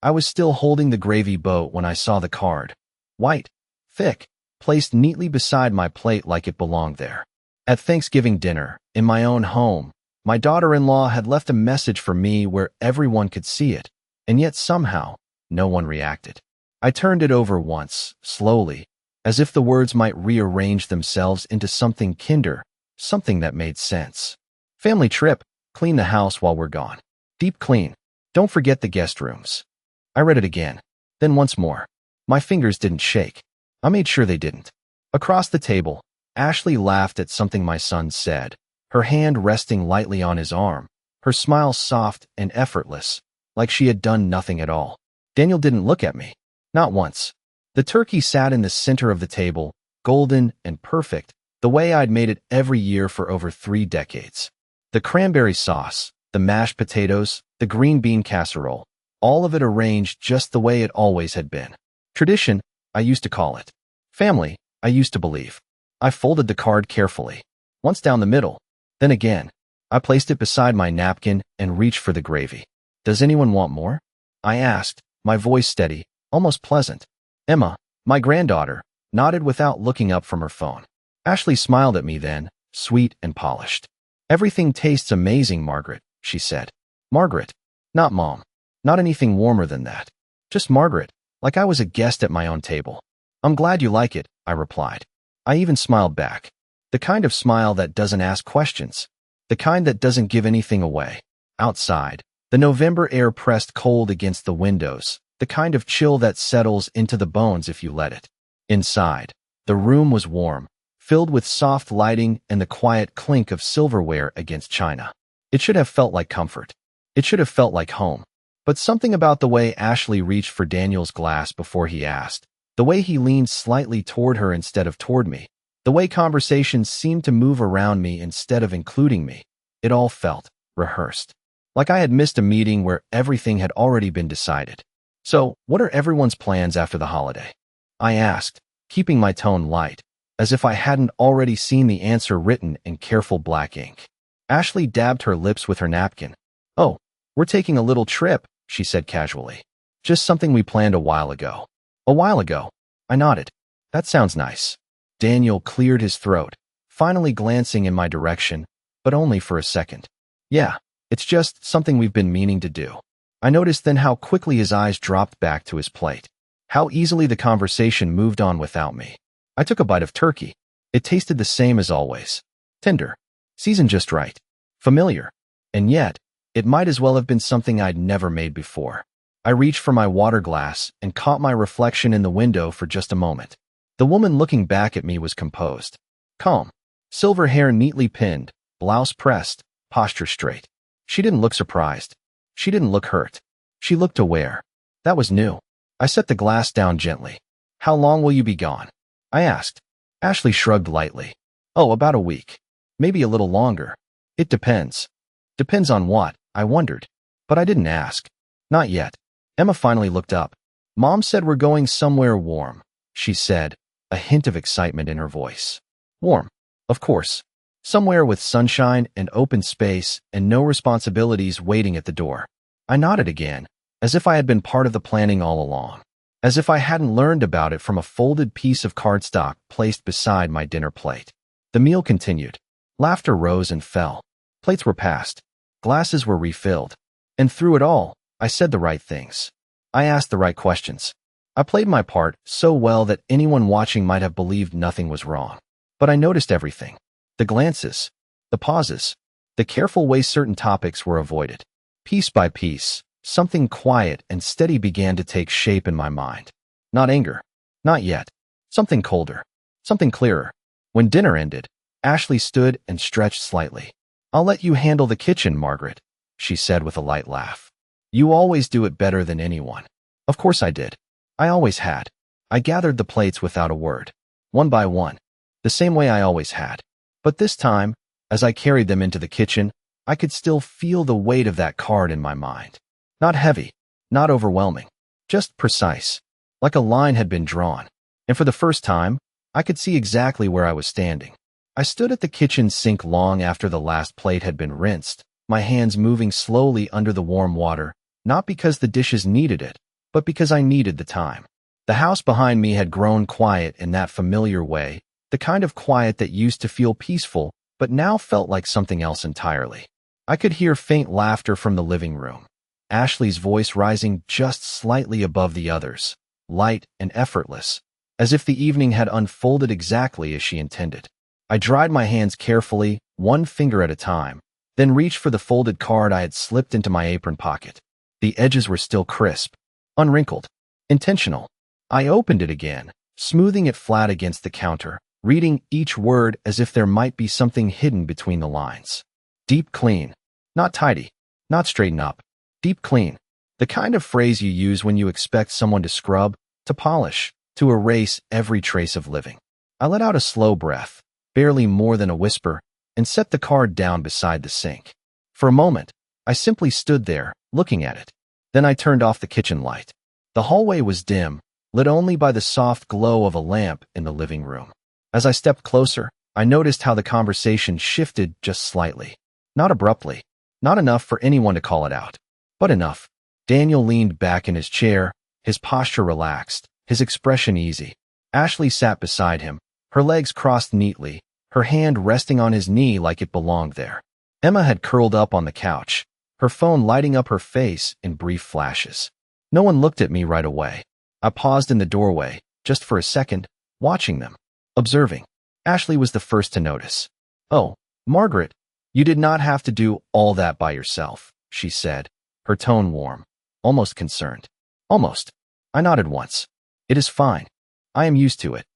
I was still holding the gravy boat when I saw the card. White, thick, placed neatly beside my plate like it belonged there. At Thanksgiving dinner, in my own home, my daughter-in-law had left a message for me where everyone could see it, and yet somehow, no one reacted. I turned it over once, slowly, as if the words might rearrange themselves into something kinder, something that made sense. Family trip, clean the house while we're gone. Deep clean. Don't forget the guest rooms. I read it again, then once more. My fingers didn't shake. I made sure they didn't. Across the table, Ashley laughed at something my son said, her hand resting lightly on his arm, her smile soft and effortless, like she had done nothing at all. Daniel didn't look at me. Not once. The turkey sat in the center of the table, golden and perfect, the way I'd made it every year for over 3 decades. The cranberry sauce, the mashed potatoes, the green bean casserole, all of it arranged just the way it always had been. Tradition, I used to call it. Family, I used to believe. I folded the card carefully, once down the middle, then again. I placed it beside my napkin and reached for the gravy. Does anyone want more? I asked, my voice steady, almost pleasant. Emma, my granddaughter, nodded without looking up from her phone. Ashley smiled at me then, sweet and polished. Everything tastes amazing, Margaret, she said. Margaret, not Mom. Not anything warmer than that. Just Margaret, like I was a guest at my own table. I'm glad you like it, I replied. I even smiled back. The kind of smile that doesn't ask questions. The kind that doesn't give anything away. Outside, the November air pressed cold against the windows, the kind of chill that settles into the bones if you let it. Inside, the room was warm, filled with soft lighting and the quiet clink of silverware against china. It should have felt like comfort. It should have felt like home. But something about the way Ashley reached for Daniel's glass before he asked, the way he leaned slightly toward her instead of toward me, the way conversations seemed to move around me instead of including me, it all felt rehearsed. Like I had missed a meeting where everything had already been decided. So, what are everyone's plans after the holiday? I asked, keeping my tone light, as if I hadn't already seen the answer written in careful black ink. Ashley dabbed her lips with her napkin. Oh, we're taking a little trip, she said casually. Just something we planned a while ago. A while ago? I nodded. That sounds nice. Daniel cleared his throat, finally glancing in my direction, but only for a second. Yeah, it's just something we've been meaning to do. I noticed then how quickly his eyes dropped back to his plate. How easily the conversation moved on without me. I took a bite of turkey. It tasted the same as always. Tender. Seasoned just right. Familiar. And yet, it might as well have been something I'd never made before. I reached for my water glass and caught my reflection in the window for just a moment. The woman looking back at me was composed. Calm. Silver hair neatly pinned, blouse pressed, posture straight. She didn't look surprised. She didn't look hurt. She looked aware. That was new. I set the glass down gently. How long will you be gone? I asked. Ashley shrugged lightly. Oh, about a week. Maybe a little longer. It depends. Depends on what? I wondered. But I didn't ask. Not yet. Emma finally looked up. Mom said we're going somewhere warm, she said, a hint of excitement in her voice. Warm. Of course. Somewhere with sunshine and open space and no responsibilities waiting at the door. I nodded again, as if I had been part of the planning all along. As if I hadn't learned about it from a folded piece of cardstock placed beside my dinner plate. The meal continued. Laughter rose and fell. Plates were passed. Glasses were refilled. And through it all, I said the right things. I asked the right questions. I played my part so well that anyone watching might have believed nothing was wrong. But I noticed everything. The glances, the pauses, the careful way certain topics were avoided. Piece by piece, something quiet and steady began to take shape in my mind. Not anger. Not yet. Something colder. Something clearer. When dinner ended, Ashley stood and stretched slightly. I'll let you handle the kitchen, Margaret, she said with a light laugh. You always do it better than anyone. Of course I did. I always had. I gathered the plates without a word, one by one, the same way I always had. But this time, as I carried them into the kitchen, I could still feel the weight of that card in my mind. Not heavy, not overwhelming, just precise, like a line had been drawn. And for the first time, I could see exactly where I was standing. I stood at the kitchen sink long after the last plate had been rinsed, my hands moving slowly under the warm water, not because the dishes needed it, but because I needed the time. The house behind me had grown quiet in that familiar way, the kind of quiet that used to feel peaceful, but now felt like something else entirely. I could hear faint laughter from the living room, Ashley's voice rising just slightly above the others, light and effortless, as if the evening had unfolded exactly as she intended. I dried my hands carefully, one finger at a time, then reached for the folded card I had slipped into my apron pocket. The edges were still crisp, unwrinkled, intentional. I opened it again, smoothing it flat against the counter, reading each word as if there might be something hidden between the lines. Deep clean. Not tidy. Not straighten up. Deep clean. The kind of phrase you use when you expect someone to scrub, to polish, to erase every trace of living. I let out a slow breath, barely more than a whisper, and set the card down beside the sink. For a moment, I simply stood there, looking at it. Then I turned off the kitchen light. The hallway was dim, lit only by the soft glow of a lamp in the living room. As I stepped closer, I noticed how the conversation shifted just slightly. Not abruptly, not enough for anyone to call it out, but enough. Daniel leaned back in his chair, his posture relaxed, his expression easy. Ashley sat beside him, her legs crossed neatly, her hand resting on his knee like it belonged there. Emma had curled up on the couch, her phone lighting up her face in brief flashes. No one looked at me right away. I paused in the doorway, just for a second, watching them, observing. Ashley was the first to notice. "Oh, Margaret, you did not have to do all that by yourself," she said, her tone warm, almost concerned. Almost. I nodded once. "It is fine. I am used to it."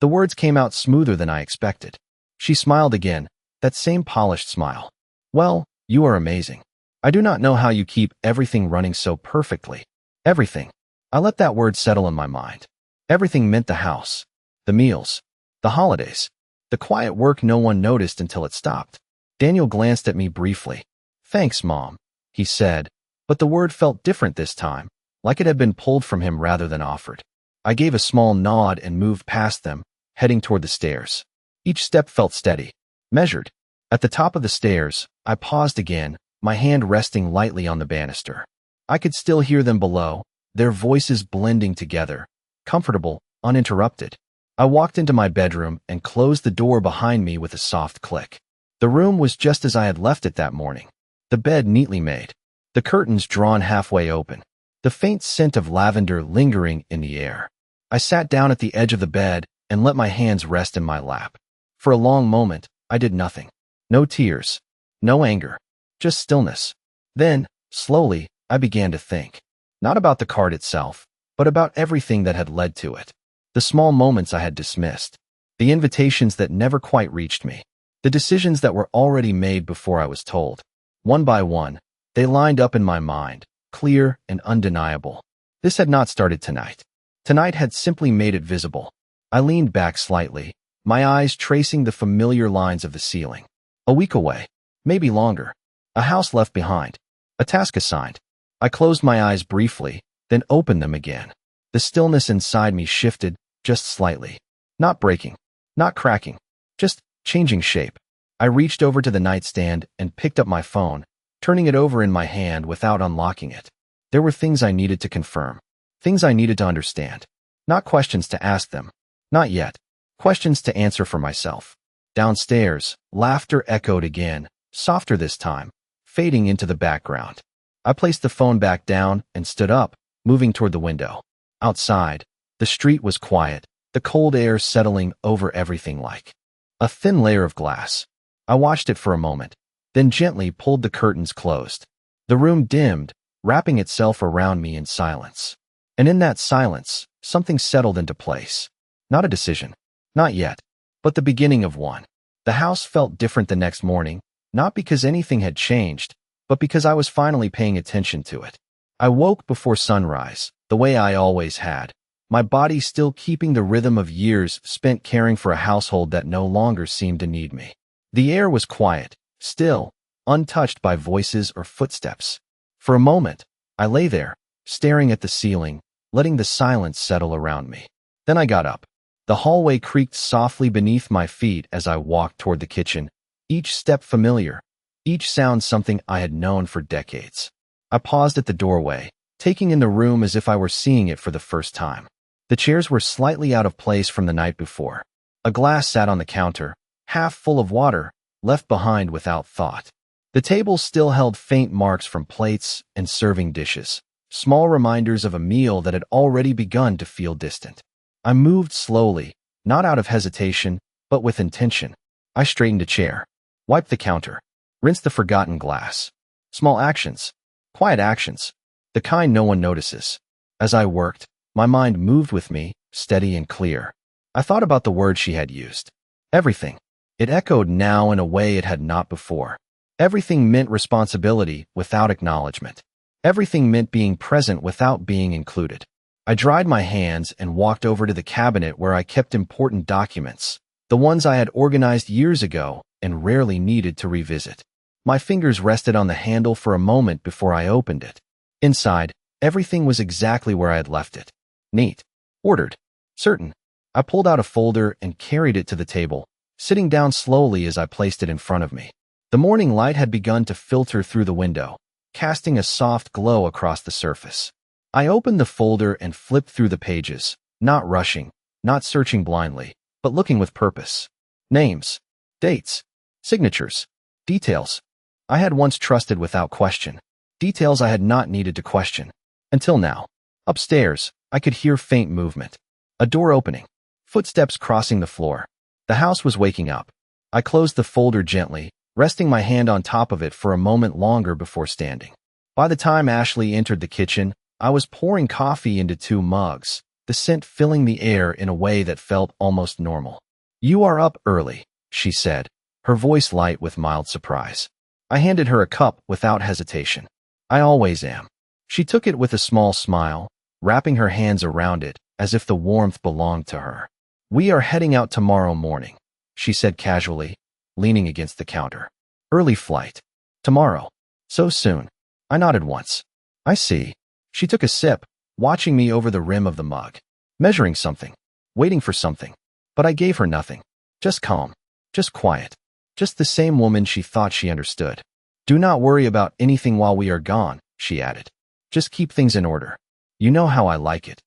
The words came out smoother than I expected. She smiled again, that same polished smile. "Well, you are amazing. I do not know how you keep everything running so perfectly." Everything. I let that word settle in my mind. Everything meant the house, the meals, the holidays, the quiet work no one noticed until it stopped. Daniel glanced at me briefly. "Thanks, Mom," he said, but the word felt different this time, like it had been pulled from him rather than offered. I gave a small nod and moved past them, heading toward the stairs. Each step felt steady, measured. At the top of the stairs, I paused again, my hand resting lightly on the banister. I could still hear them below, their voices blending together, comfortable, uninterrupted. I walked into my bedroom and closed the door behind me with a soft click. The room was just as I had left it that morning. The bed neatly made, the curtains drawn halfway open, the faint scent of lavender lingering in the air. I sat down at the edge of the bed and let my hands rest in my lap. For a long moment, I did nothing. No tears, no anger, just stillness. Then, slowly, I began to think. Not about the card itself, but about everything that had led to it. The small moments I had dismissed. The invitations that never quite reached me. The decisions that were already made before I was told. One by one, they lined up in my mind, clear and undeniable. This had not started tonight. Tonight had simply made it visible. I leaned back slightly, my eyes tracing the familiar lines of the ceiling. A week away, maybe longer. A house left behind. A task assigned. I closed my eyes briefly, then opened them again. The stillness inside me shifted, just slightly. Not breaking, not cracking, just changing shape. I reached over to the nightstand and picked up my phone, turning it over in my hand without unlocking it. There were things I needed to confirm, things I needed to understand. Not questions to ask them. Not yet. Questions to answer for myself. Downstairs, laughter echoed again, softer this time, fading into the background. I placed the phone back down and stood up, moving toward the window. Outside, the street was quiet, the cold air settling over everything like a thin layer of glass. I watched it for a moment, then gently pulled the curtains closed. The room dimmed, wrapping itself around me in silence. And in that silence, something settled into place. Not a decision. Not yet. But the beginning of one. The house felt different the next morning, not because anything had changed, but because I was finally paying attention to it. I woke before sunrise, the way I always had, my body still keeping the rhythm of years spent caring for a household that no longer seemed to need me. The air was quiet, still, untouched by voices or footsteps. For a moment, I lay there, staring at the ceiling, letting the silence settle around me. Then I got up. The hallway creaked softly beneath my feet as I walked toward the kitchen, each step familiar, each sound something I had known for decades. I paused at the doorway, taking in the room as if I were seeing it for the first time. The chairs were slightly out of place from the night before. A glass sat on the counter, half full of water, left behind without thought. The table still held faint marks from plates and serving dishes, small reminders of a meal that had already begun to feel distant. I moved slowly, not out of hesitation, but with intention. I straightened a chair, wiped the counter, rinsed the forgotten glass. Small actions, quiet actions, the kind no one notices. As I worked, my mind moved with me, steady and clear. I thought about the word she had used. Everything. It echoed now in a way it had not before. Everything meant responsibility without acknowledgement. Everything meant being present without being included. I dried my hands and walked over to the cabinet where I kept important documents, the ones I had organized years ago and rarely needed to revisit. My fingers rested on the handle for a moment before I opened it. Inside, everything was exactly where I had left it. Neat, ordered, certain. I pulled out a folder and carried it to the table, sitting down slowly as I placed it in front of me. The morning light had begun to filter through the window, casting a soft glow across the surface. I opened the folder and flipped through the pages, not rushing, not searching blindly, but looking with purpose. Names, dates, signatures, details I had once trusted without question, details I had not needed to question. Until now. Upstairs, I could hear faint movement. A door opening. Footsteps crossing the floor. The house was waking up. I closed the folder gently, resting my hand on top of it for a moment longer before standing. By the time Ashley entered the kitchen, I was pouring coffee into 2 mugs, the scent filling the air in a way that felt almost normal. "You are up early," she said, her voice light with mild surprise. I handed her a cup without hesitation. "I always am." She took it with a small smile, wrapping her hands around it as if the warmth belonged to her. "We are heading out tomorrow morning," she said casually, leaning against the counter. "Early flight. Tomorrow. So soon." I nodded once. "I see." She took a sip, watching me over the rim of the mug, measuring something, waiting for something. But I gave her nothing. Just calm, just quiet, just the same woman she thought she understood. "Do not worry about anything while we are gone," she added. "Just keep things in order. You know how I like it."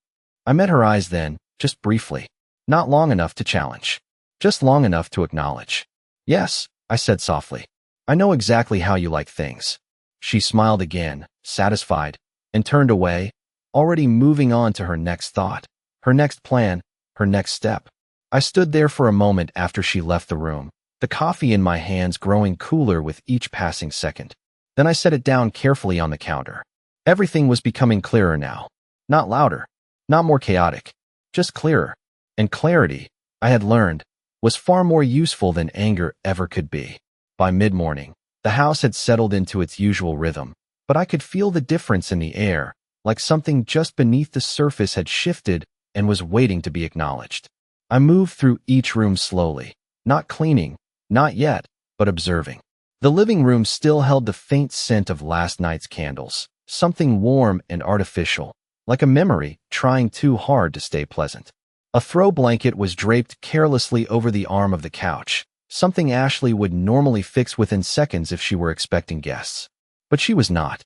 I met her eyes then, just briefly, not long enough to challenge, just long enough to acknowledge. "Yes," I said softly. "I know exactly how you like things." She smiled again, satisfied, and turned away, already moving on to her next thought, her next plan, her next step. I stood there for a moment after she left the room, the coffee in my hands growing cooler with each passing second. Then I set it down carefully on the counter. Everything was becoming clearer now. Not louder, not more chaotic, just clearer. And clarity, I had learned, was far more useful than anger ever could be. By mid-morning, the house had settled into its usual rhythm, but I could feel the difference in the air, like something just beneath the surface had shifted and was waiting to be acknowledged. I moved through each room slowly, not cleaning, not yet, but observing. The living room still held the faint scent of last night's candles, something warm and artificial, like a memory trying too hard to stay pleasant. A throw blanket was draped carelessly over the arm of the couch, something Ashley would normally fix within seconds if she were expecting guests. But she was not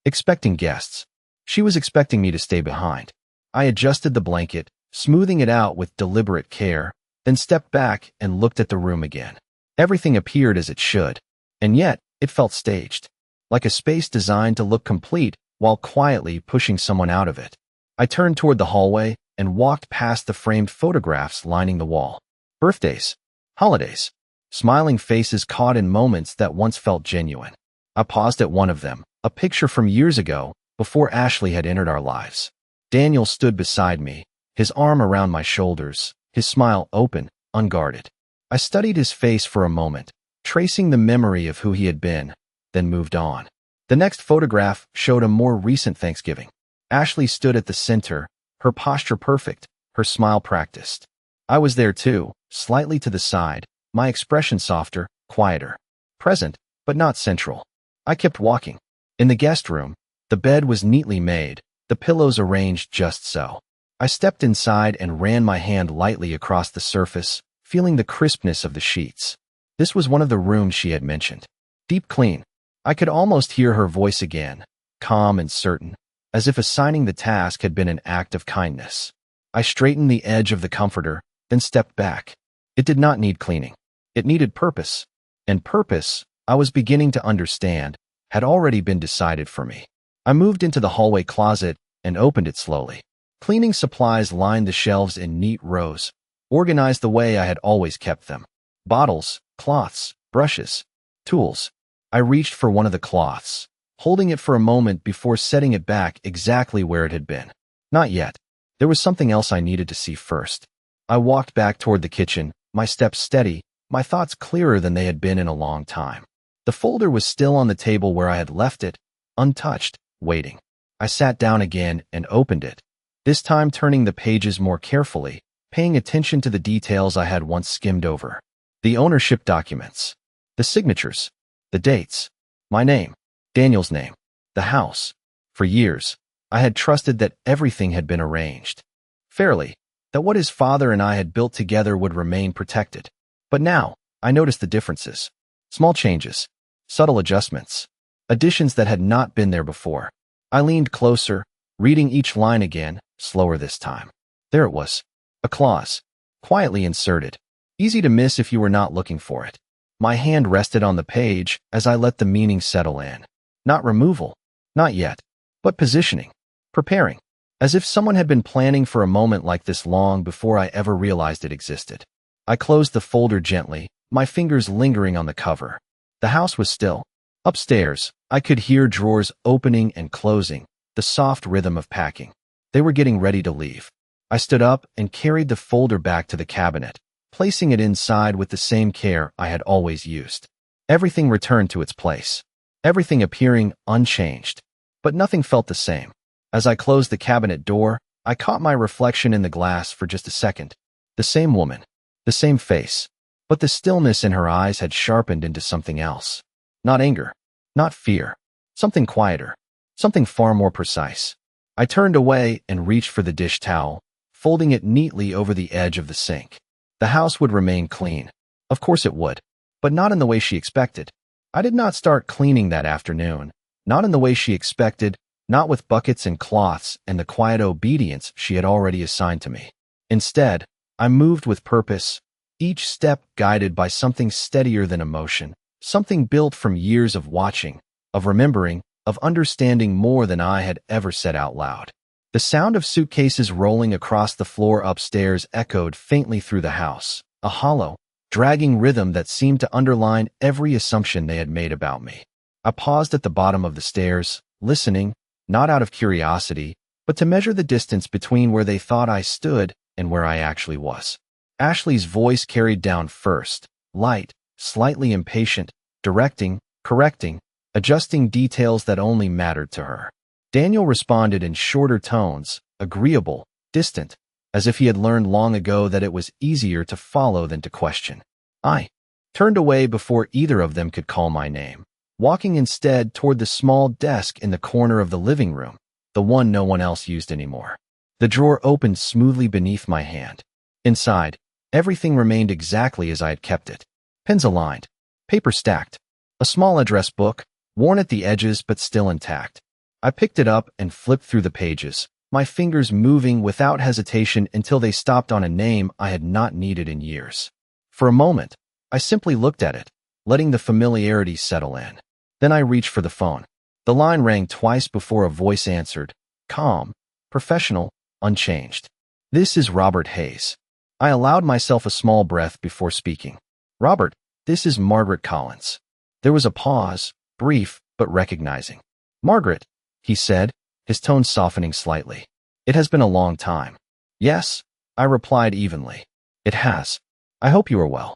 expecting guests. She was expecting me to stay behind. I adjusted the blanket, smoothing it out with deliberate care, then stepped back and looked at the room again. Everything appeared as it should, and yet it felt staged, like a space designed to look complete while quietly pushing someone out of it. I turned toward the hallway and walked past the framed photographs lining the wall. Birthdays, holidays, smiling faces caught in moments that once felt genuine. I paused at one of them, a picture from years ago, before Ashley had entered our lives. Daniel stood beside me, his arm around my shoulders, his smile open, unguarded. I studied his face for a moment, tracing the memory of who he had been, then moved on. The next photograph showed a more recent Thanksgiving. Ashley stood at the center, her posture perfect, her smile practiced. I was there too, slightly to the side, my expression softer, quieter. Present, but not central. I kept walking. In the guest room, the bed was neatly made, the pillows arranged just so. I stepped inside and ran my hand lightly across the surface, feeling the crispness of the sheets. This was one of the rooms she had mentioned. Deep clean. I could almost hear her voice again, calm and certain. as if assigning the task had been an act of kindness. I straightened the edge of the comforter, then stepped back. It did not need cleaning. It needed purpose. And purpose, I was beginning to understand, had already been decided for me. I moved into the hallway closet and opened it slowly. Cleaning supplies lined the shelves in neat rows, organized the way I had always kept them. Bottles, cloths, brushes, tools. I reached for one of the cloths, holding it for a moment before setting it back exactly where it had been. Not yet. There was something else I needed to see first. I walked back toward the kitchen, my steps steady, my thoughts clearer than they had been in a long time. The folder was still on the table where I had left it, untouched, waiting. I sat down again and opened it, this time turning the pages more carefully, paying attention to the details I had once skimmed over. The ownership documents, the signatures, the dates, my name, Daniel's name, the house. For years, I had trusted that everything had been arranged fairly, that what his father and I had built together would remain protected. But now, I noticed the differences. Small changes, subtle adjustments, additions that had not been there before. I leaned closer, reading each line again, slower this time. There it was, a clause, quietly inserted, easy to miss if you were not looking for it. My hand rested on the page as I let the meaning settle in. Not removal, not yet, but positioning, preparing, as if someone had been planning for a moment like this long before I ever realized it existed. I closed the folder gently, my fingers lingering on the cover. The house was still. Upstairs, I could hear drawers opening and closing, the soft rhythm of packing. They were getting ready to leave. I stood up and carried the folder back to the cabinet, placing it inside with the same care I had always used. Everything returned to its place, everything appearing unchanged. But nothing felt the same. As I closed the cabinet door, I caught my reflection in the glass for just a second. The same woman, the same face, but the stillness in her eyes had sharpened into something else. Not anger, not fear, something quieter, something far more precise. I turned away and reached for the dish towel, folding it neatly over the edge of the sink. The house would remain clean. Of course it would, but not in the way she expected. I did not start cleaning that afternoon, not in the way she expected, not with buckets and cloths and the quiet obedience she had already assigned to me. Instead, I moved with purpose, each step guided by something steadier than emotion, something built from years of watching, of remembering, of understanding more than I had ever said out loud. The sound of suitcases rolling across the floor upstairs echoed faintly through the house, a hollow, dragging rhythm that seemed to underline every assumption they had made about me. I paused at the bottom of the stairs, listening, not out of curiosity, but to measure the distance between where they thought I stood and where I actually was. Ashley's voice carried down first, light, slightly impatient, directing, correcting, adjusting details that only mattered to her. Daniel responded in shorter tones, agreeable, distant, as if he had learned long ago that it was easier to follow than to question. I turned away before either of them could call my name, walking instead toward the small desk in the corner of the living room, the one no one else used anymore. The drawer opened smoothly beneath my hand. Inside, everything remained exactly as I had kept it. Pens aligned, paper stacked, a small address book, worn at the edges but still intact. I picked it up and flipped through the pages, my fingers moving without hesitation until they stopped on a name I had not needed in years. For a moment, I simply looked at it, letting the familiarity settle in. Then I reached for the phone. The line rang twice before a voice answered, calm, professional, unchanged. This is Robert Hayes. I allowed myself a small breath before speaking. Robert, this is Margaret Collins. There was a pause, brief but recognizing. Margaret, he said, his tone softening slightly. It has been a long time. Yes, I replied evenly. It has. I hope you are well.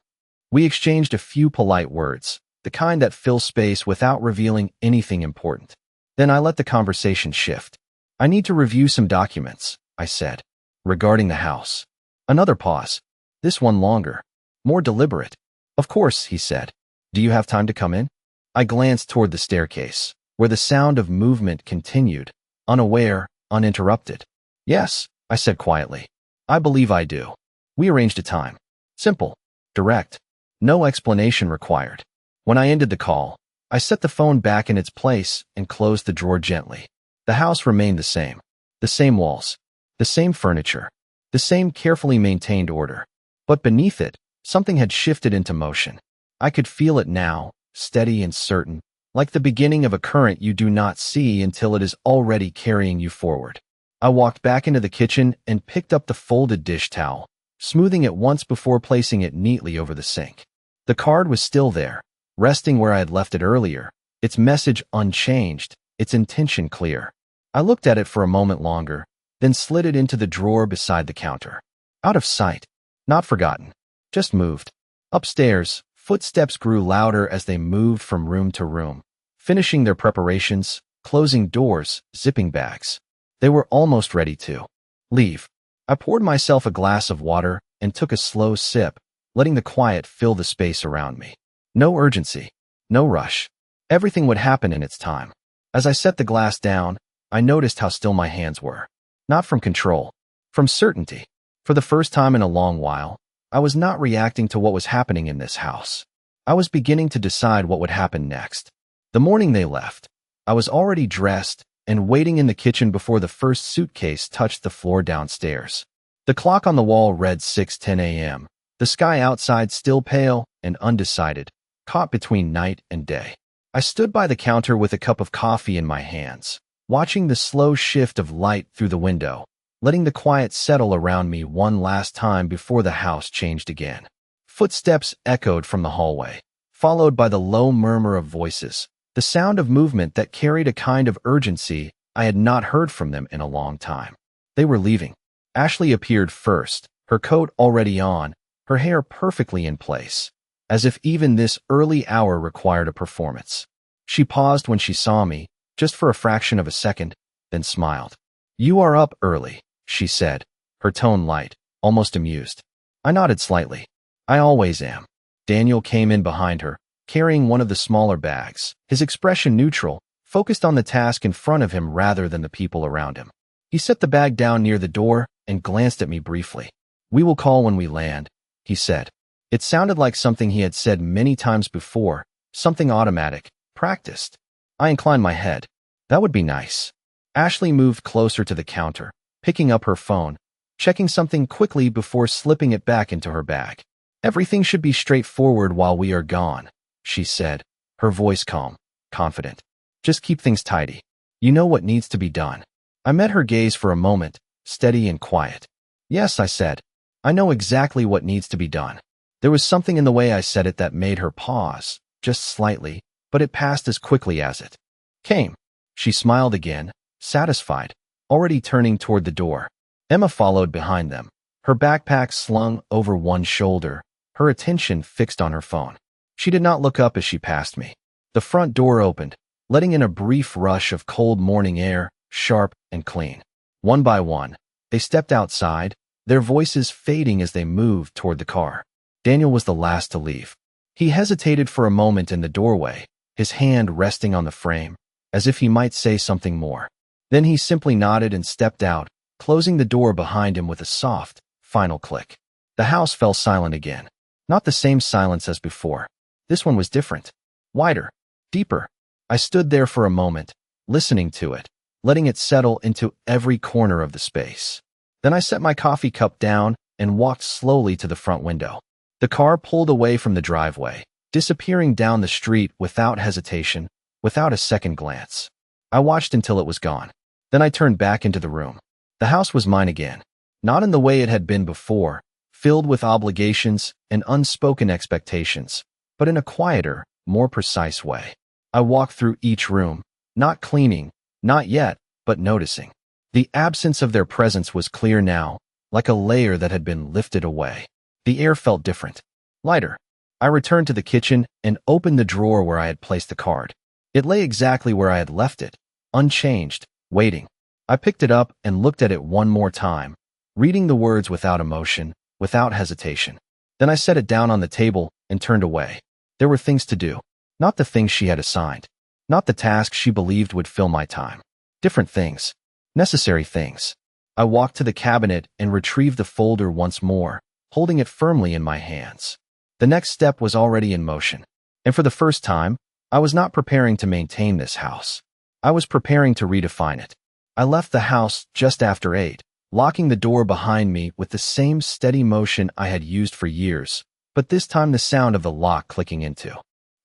We exchanged a few polite words, the kind that fill space without revealing anything important. Then I let the conversation shift. I need to review some documents, I said, regarding the house. Another pause. This one longer, more deliberate. Of course, he said. Do you have time to come in? I glanced toward the staircase, where the sound of movement continued, unaware, uninterrupted. Yes, I said quietly. I believe I do. We arranged a time. Simple, direct, no explanation required. When I ended the call, I set the phone back in its place and closed the drawer gently. The house remained the same. The same walls. The same furniture. The same carefully maintained order. But beneath it, something had shifted into motion. I could feel it now, steady and certain, like the beginning of a current you do not see until it is already carrying you forward. I walked back into the kitchen and picked up the folded dish towel, smoothing it once before placing it neatly over the sink. The card was still there, resting where I had left it earlier, its message unchanged, its intention clear. I looked at it for a moment longer, then slid it into the drawer beside the counter. Out of sight, not forgotten, just moved. Upstairs, footsteps grew louder as they moved from room to room, finishing their preparations, closing doors, zipping bags. They were almost ready to leave. I poured myself a glass of water and took a slow sip, letting the quiet fill the space around me. No urgency, no rush. Everything would happen in its time. As I set the glass down, I noticed how still my hands were. Not from control, from certainty. For the first time in a long while, I was not reacting to what was happening in this house. I was beginning to decide what would happen next. The morning they left, I was already dressed and waiting in the kitchen before the first suitcase touched the floor downstairs. The clock on the wall read 6:10 a.m., the sky outside still pale and undecided, caught between night and day. I stood by the counter with a cup of coffee in my hands, watching the slow shift of light through the window, letting the quiet settle around me one last time before the house changed again. Footsteps echoed from the hallway, followed by the low murmur of voices, the sound of movement that carried a kind of urgency I had not heard from them in a long time. They were leaving. Ashley appeared first, her coat already on, her hair perfectly in place, as if even this early hour required a performance. She paused when she saw me, just for a fraction of a second, then smiled. "You are up early," she said, her tone light, almost amused. I nodded slightly. "I always am." Daniel came in behind her, carrying one of the smaller bags, his expression neutral, focused on the task in front of him rather than the people around him. He set the bag down near the door and glanced at me briefly. "We will call when we land," he said. It sounded like something he had said many times before, something automatic, practiced. I inclined my head. That would be nice. Ashley moved closer to the counter, picking up her phone, checking something quickly before slipping it back into her bag. "Everything should be straightforward while we are gone," she said, her voice calm, confident. "Just keep things tidy. You know what needs to be done." I met her gaze for a moment, steady and quiet. "Yes," I said. "I know exactly what needs to be done." There was something in the way I said it that made her pause, just slightly, but it passed as quickly as it came. She smiled again, satisfied, already turning toward the door. Emma followed behind them, her backpack slung over one shoulder, her attention fixed on her phone. She did not look up as she passed me. The front door opened, letting in a brief rush of cold morning air, sharp and clean. One by one, they stepped outside, their voices fading as they moved toward the car. Daniel was the last to leave. He hesitated for a moment in the doorway, his hand resting on the frame, as if he might say something more. Then he simply nodded and stepped out, closing the door behind him with a soft, final click. The house fell silent again. Not the same silence as before. This one was different. Wider. Deeper. I stood there for a moment, listening to it, letting it settle into every corner of the space. Then I set my coffee cup down and walked slowly to the front window. The car pulled away from the driveway, disappearing down the street without hesitation, without a second glance. I watched until it was gone. Then I turned back into the room. The house was mine again. Not in the way it had been before, filled with obligations and unspoken expectations, but in a quieter, more precise way. I walked through each room, not cleaning, not yet, but noticing. The absence of their presence was clear now, like a layer that had been lifted away. The air felt different, lighter. I returned to the kitchen and opened the drawer where I had placed the card. It lay exactly where I had left it, unchanged, waiting. I picked it up and looked at it one more time, reading the words without emotion, without hesitation. Then I set it down on the table and turned away. There were things to do, not the things she had assigned, not the tasks she believed would fill my time. Different things, necessary things. I walked to the cabinet and retrieved the folder once more, holding it firmly in my hands. The next step was already in motion, and for the first time, I was not preparing to maintain this house. I was preparing to redefine it. I left the house just after 8, locking the door behind me with the same steady motion I had used for years, but this time the sound of the lock clicking into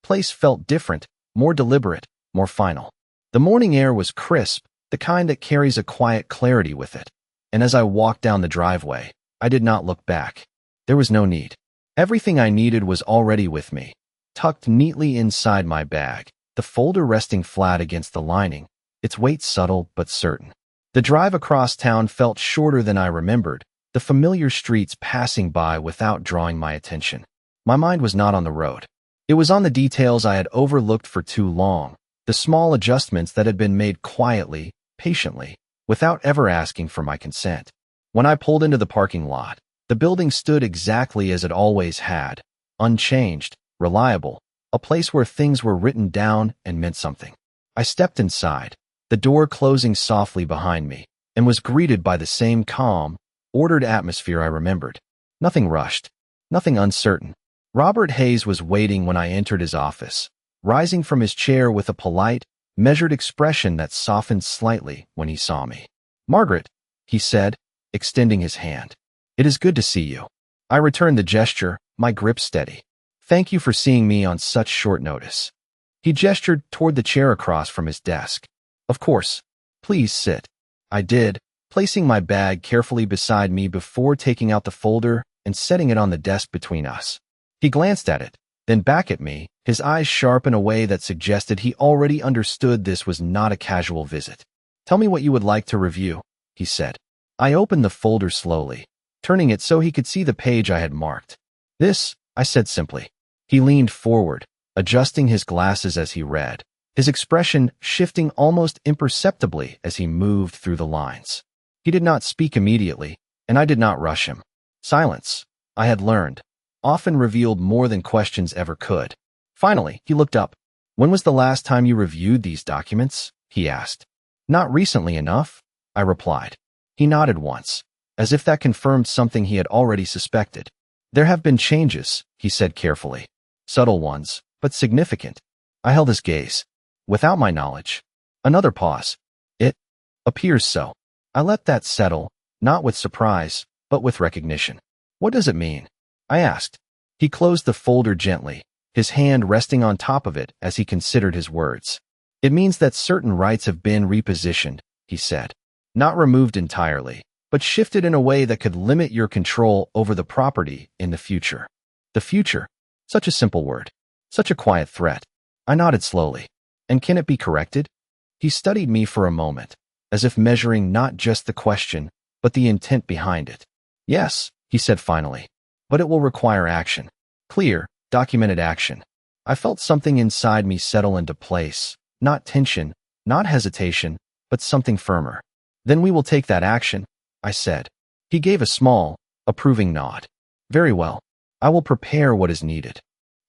place felt different, more deliberate, more final. The morning air was crisp, the kind that carries a quiet clarity with it, and as I walked down the driveway, I did not look back. There was no need. Everything I needed was already with me, tucked neatly inside my bag, the folder resting flat against the lining, its weight subtle but certain. The drive across town felt shorter than I remembered, the familiar streets passing by without drawing my attention. My mind was not on the road. It was on the details I had overlooked for too long, the small adjustments that had been made quietly, patiently, without ever asking for my consent. When I pulled into the parking lot, the building stood exactly as it always had, unchanged, reliable, a place where things were written down and meant something. I stepped inside, the door closing softly behind me, and was greeted by the same calm, ordered atmosphere I remembered. Nothing rushed, nothing uncertain. Robert Hayes was waiting when I entered his office, rising from his chair with a polite, measured expression that softened slightly when he saw me. "Margaret," he said, extending his hand. "It is good to see you." I returned the gesture, my grip steady. "Thank you for seeing me on such short notice." He gestured toward the chair across from his desk. "Of course. Please sit." I did, placing my bag carefully beside me before taking out the folder and setting it on the desk between us. He glanced at it, then back at me, his eyes sharp in a way that suggested he already understood this was not a casual visit. "Tell me what you would like to review," he said. I opened the folder slowly, turning it so he could see the page I had marked. "This," I said simply. He leaned forward, adjusting his glasses as he read, his expression shifting almost imperceptibly as he moved through the lines. He did not speak immediately, and I did not rush him. Silence, I had learned, often revealed more than questions ever could. Finally, he looked up. "When was the last time you reviewed these documents?" he asked. "Not recently enough," I replied. He nodded once, as if that confirmed something he had already suspected. "There have been changes," he said carefully. "Subtle ones, but significant." I held his gaze. "Without my knowledge." Another pause. "It appears so." I let that settle, not with surprise, but with recognition. "What does it mean?" I asked. He closed the folder gently, his hand resting on top of it as he considered his words. "It means that certain rights have been repositioned," he said. "Not removed entirely, but shifted in a way that could limit your control over the property in the future." The future. Such a simple word. Such a quiet threat. I nodded slowly. "And can it be corrected?" He studied me for a moment, as if measuring not just the question, but the intent behind it. "Yes," he said finally. "But it will require action. Clear, documented action." I felt something inside me settle into place. Not tension, not hesitation, but something firmer. "Then we will take that action," I said. He gave a small, approving nod. "Very well. I will prepare what is needed."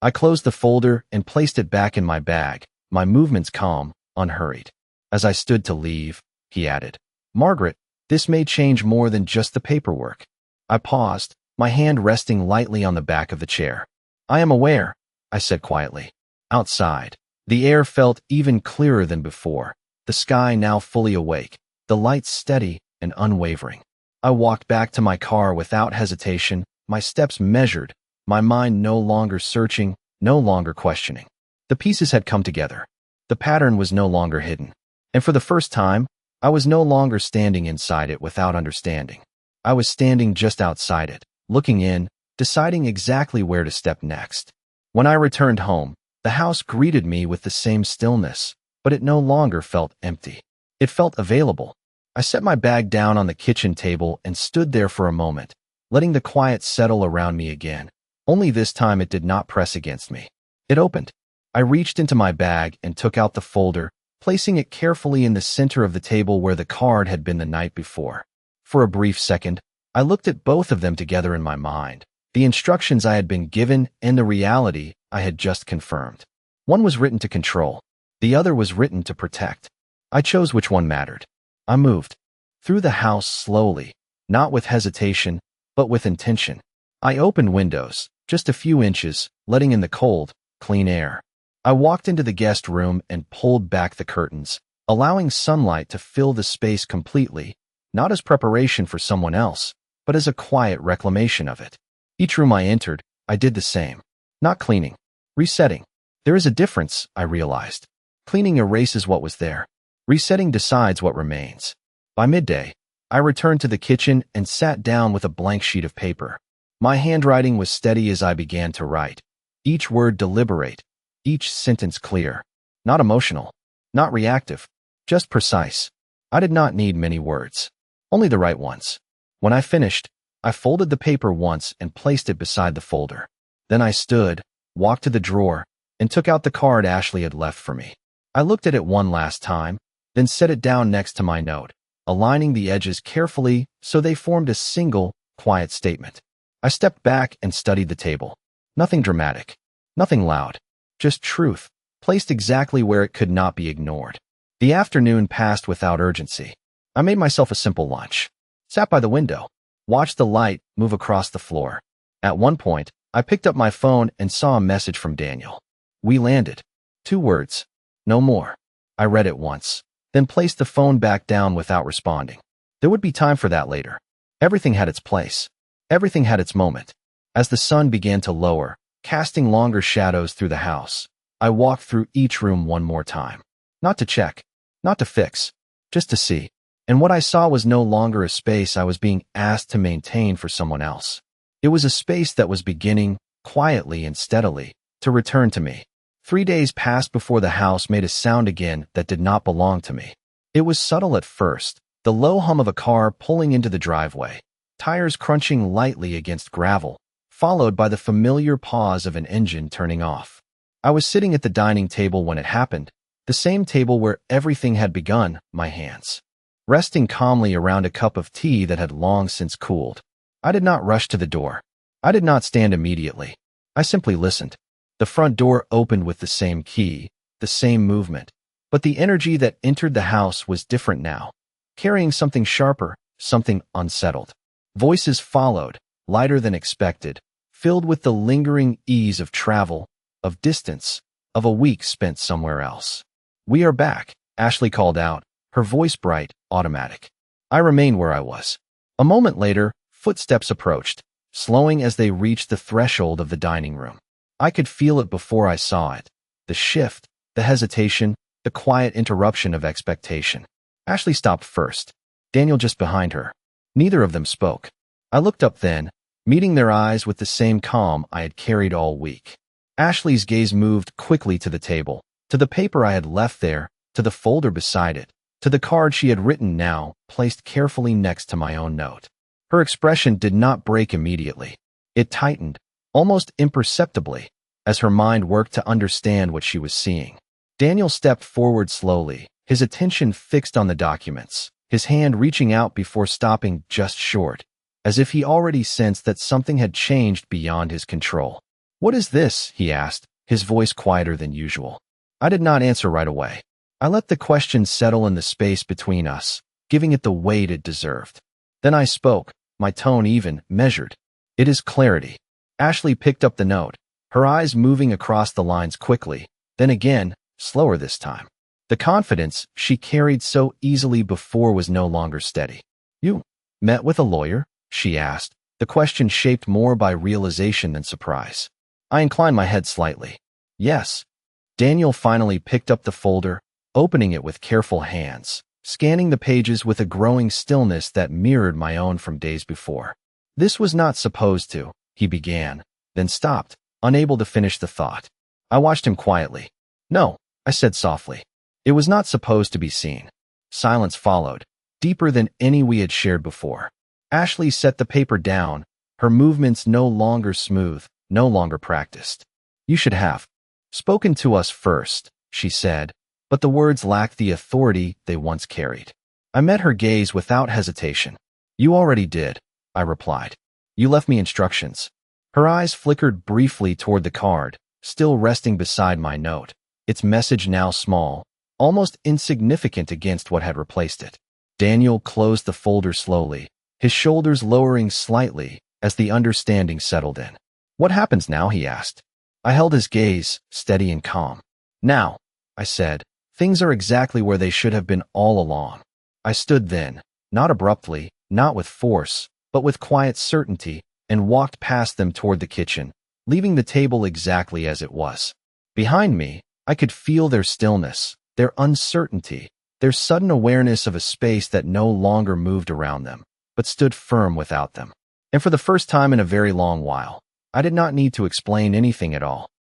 I closed the folder and placed it back in my bag, my movements calm, unhurried. As I stood to leave, he added, "Margaret, this may change more than just the paperwork." I paused, my hand resting lightly on the back of the chair. "I am aware," I said quietly. Outside, the air felt even clearer than before, the sky now fully awake, the lights steady and unwavering. I walked back to my car without hesitation, my steps measured, my mind no longer searching, no longer questioning. The pieces had come together. The pattern was no longer hidden. And for the first time, I was no longer standing inside it without understanding. I was standing just outside it, looking in, deciding exactly where to step next. When I returned home, the house greeted me with the same stillness, but it no longer felt empty. It felt available. I set my bag down on the kitchen table and stood there for a moment, letting the quiet settle around me again. Only this time it did not press against me. It opened. I reached into my bag and took out the folder, placing it carefully in the center of the table where the card had been the night before. For a brief second, I looked at both of them together in my mind, the instructions I had been given and the reality I had just confirmed. One was written to control. The other was written to protect. I chose which one mattered. I moved through the house slowly, not with hesitation, but with intention. I opened windows, just a few inches, letting in the cold, clean air. I walked into the guest room and pulled back the curtains, allowing sunlight to fill the space completely, not as preparation for someone else, but as a quiet reclamation of it. Each room I entered, I did the same. Not cleaning, resetting. There is a difference, I realized. Cleaning erases what was there. Resetting decides what remains. By midday, I returned to the kitchen and sat down with a blank sheet of paper. My handwriting was steady as I began to write. Each word deliberate, each sentence clear. Not emotional, not reactive, just precise. I did not need many words, only the right ones. When I finished, I folded the paper once and placed it beside the folder. Then I stood, walked to the drawer, and took out the card Ashley had left for me. I looked at it one last time, then set it down next to my note, aligning the edges carefully so they formed a single, quiet statement. I stepped back and studied the table. Nothing dramatic, nothing loud, just truth, placed exactly where it could not be ignored. The afternoon passed without urgency. I made myself a simple lunch, sat by the window, watched the light move across the floor. At one point, I picked up my phone and saw a message from Daniel. We landed. 2 words. No more. I read it once, then placed the phone back down without responding. There would be time for that later. Everything had its place. Everything had its moment. As the sun began to lower, casting longer shadows through the house, I walked through each room one more time. Not to check, not to fix, just to see. And what I saw was no longer a space I was being asked to maintain for someone else. It was a space that was beginning, quietly and steadily, to return to me. 3 days passed before the house made a sound again that did not belong to me. It was subtle at first, the low hum of a car pulling into the driveway, tires crunching lightly against gravel, followed by the familiar pause of an engine turning off. I was sitting at the dining table when it happened, the same table where everything had begun, my hands resting calmly around a cup of tea that had long since cooled. I did not rush to the door. I did not stand immediately. I simply listened. The front door opened with the same key, the same movement, but the energy that entered the house was different now, carrying something sharper, something unsettled. Voices followed, lighter than expected, filled with the lingering ease of travel, of distance, of a week spent somewhere else. We are back, Ashley called out, her voice bright, automatic. I remained where I was. A moment later, footsteps approached, slowing as they reached the threshold of the dining room. I could feel it before I saw it. The shift, the hesitation, the quiet interruption of expectation. Ashley stopped first, Daniel just behind her. Neither of them spoke. I looked up then, meeting their eyes with the same calm I had carried all week. Ashley's gaze moved quickly to the table, to the paper I had left there, to the folder beside it, to the card she had written now, placed carefully next to my own note. Her expression did not break immediately. It tightened, almost imperceptibly, as her mind worked to understand what she was seeing. Daniel stepped forward slowly, his attention fixed on the documents, his hand reaching out before stopping just short, as if he already sensed that something had changed beyond his control. "What is this?" he asked, his voice quieter than usual. I did not answer right away. I let the question settle in the space between us, giving it the weight it deserved. Then I spoke, my tone even, measured. "It is clarity." Ashley picked up the note, her eyes moving across the lines quickly, then again, slower this time. The confidence she carried so easily before was no longer steady. "You met with a lawyer?" she asked, the question shaped more by realization than surprise. I inclined my head slightly. "Yes." Daniel finally picked up the folder, opening it with careful hands, scanning the pages with a growing stillness that mirrored my own from days before. "This was not supposed to," he began, then stopped, unable to finish the thought. I watched him quietly. "No," I said softly. "It was not supposed to be seen." Silence followed, deeper than any we had shared before. Ashley set the paper down, her movements no longer smooth, no longer practiced. "You should have spoken to us first," she said, but the words lacked the authority they once carried. I met her gaze without hesitation. "You already did," I replied. "You left me instructions." Her eyes flickered briefly toward the card, still resting beside my note, its message now small, almost insignificant against what had replaced it. Daniel closed the folder slowly, his shoulders lowering slightly as the understanding settled in. "What happens now?" he asked. I held his gaze, steady and calm. "Now," I said, Things are exactly where they should have been all along. I stood then, not abruptly, not with force, but with quiet certainty, and walked past them toward the kitchen, leaving the table exactly as it was. Behind me, I could feel their stillness, their uncertainty, their sudden awareness of a space that no longer moved around them, but stood firm without them. And for the first time in a very long while, I did not need to explain anything at all.